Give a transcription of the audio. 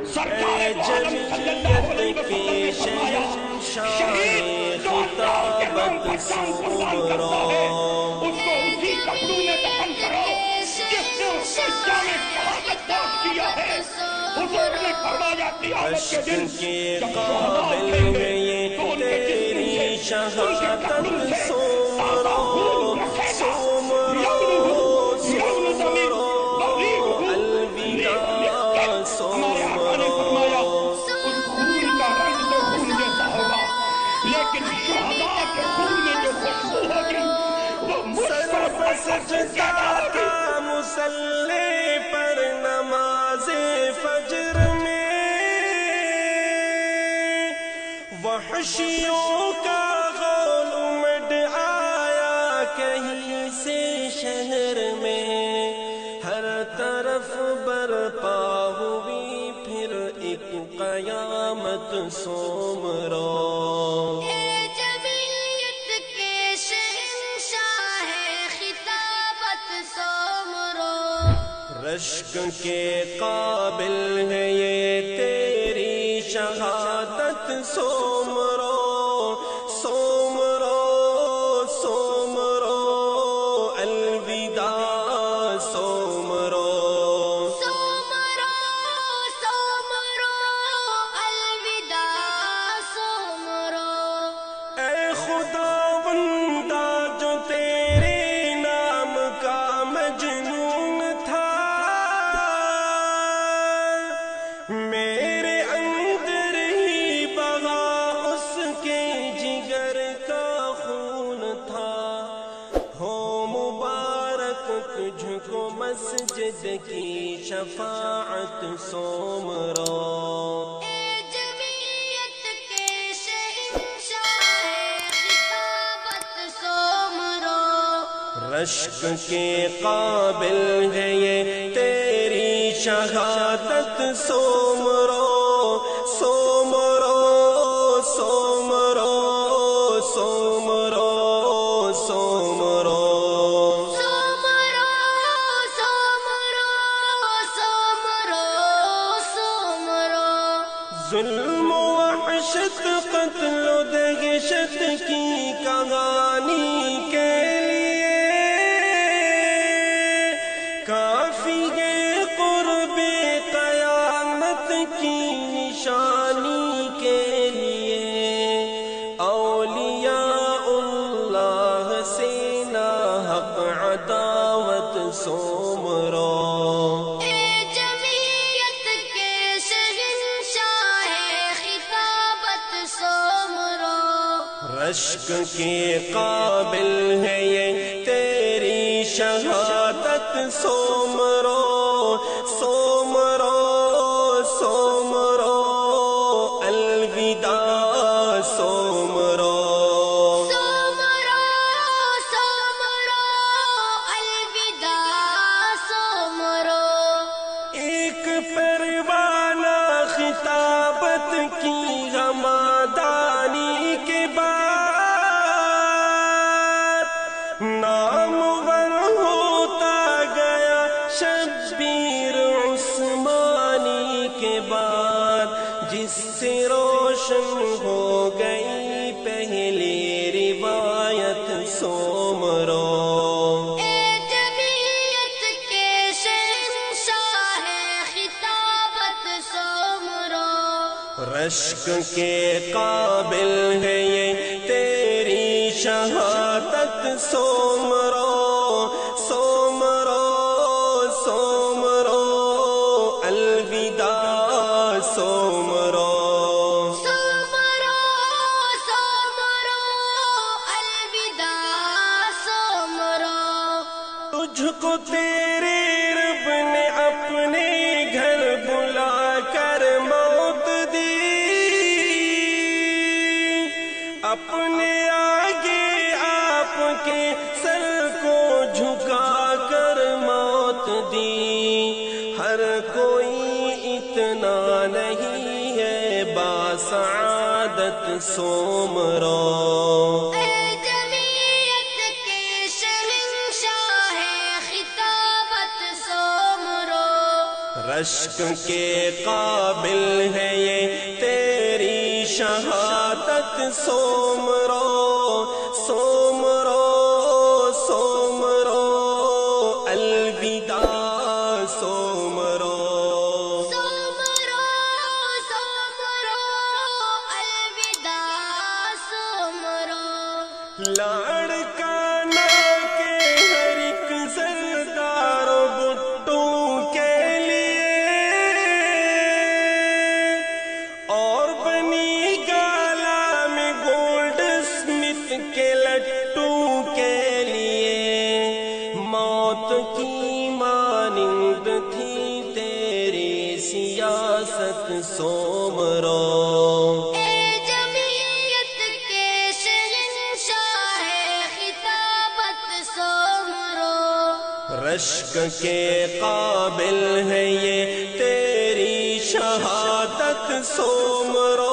اے جمعیت کے شہنشاہ خطابت سومرو، اس کو اسی کپڑوں میں دفن کرو جس نے اس کو جامِ شہادت پاس کیا ہے۔ حضور نے فرمایا قیامت کے دن کے جب شہداء قابل اٹھیں گے ہے یہ تو ان کے جسم سے تیری ان کے شہادت کپڑوں سے تازہ سومرو، خون رکھے گا۔ سومرو یغلو ضمیر سومرو، وریحہ الوداع ہمارے آقا نے فرمایا اس خون کا رنگ تو خون جیسا ہوگا، لیکن شہداء کے خون میں جو خوشبو ہوگی وہ مجھ سر پر پہ محبت سے سجدہ زیادہ ہوگی۔ تھا مصلی پر نماز فجر میں، وحشیوں کا غول امڈ آیا کہیں سے شہر میں، ہر طرف برپا ہوئی پھر ایک قیامت سومرو۔ رشک کے قابل ہے یہ تیری شہادت سومرو، سومرو سومرو، الوداع سومرو، سومرو سومرو، الوداع سومرو۔ اے خداوندا جو تیرے نام کا مجنون تھا، میرے اندر ہی بغا اس کے جگر کا خون تھا، ہو مبارک تجھ کو مسجد کی شفاعت سومرو۔ اے جمعیت کے شہنشاہ خطابت سومرو، رشک کے قابل ہے یہ تیری شہادت سومرو، سومرو سومرو سومرو سومرو، سومرو سومرو سومرو سومرو۔ ظلم و وحشت قتل و دہشت کی کہانی کے لیے کافی ہے قرب قیامت کی نشانی کے لیے، اولیاء اللہ سے ناحق عداوت سومرو۔ اے جمعیت کے شہنشاہ خطابت سومرو، رشک کے قابل ہے یہ تیری شہادت سومرو، سومرو سومرو، الوداع سومرو۔ سومرو سومرو، الوداع سومرو۔ ایک پروانہ خطابت کی غمادانی کے بعد نامور ہوتا گیا شبیر عثمانی کے بعد، جس سے روشن ہو گئی پہلی روایت سومرو۔ اے جمعیت کے شہنشاہ خطابت سومرو، رشک کے قابل ہے یہ تیری شہادت سومرو، سومرو سومرو، الوداع سومرو۔ سومرو سومرو، الوداع سومرو۔ تجھ کو تیرے رب نے اپنے گھر بلا کر موت دی، اپنے آگے آپ کے سر کو جھکا کر موت دی، ہر کوئی اتنا نہیں ہے باسعادت سومرو۔ اے جمعیت کے شہنشاہ خطابت سومرو، رشک کے قابل ہے یہ تیری شہادت، سومرو سومرو سومرو الوداع سومرو سومرو سومرو الوداع سومرو لاڑکانہ کے ہر ایک زردار و بٹو کے لیے اور بنی گالا میں گولڈ اسمتھ کے لٹو کے لیے موت کی مانند تھی تیری سیاست سومرو اے جمعیت کے شہنشاہ خطابت سومرو رشک کے قابل ہے یہ تیری شہادت سومرو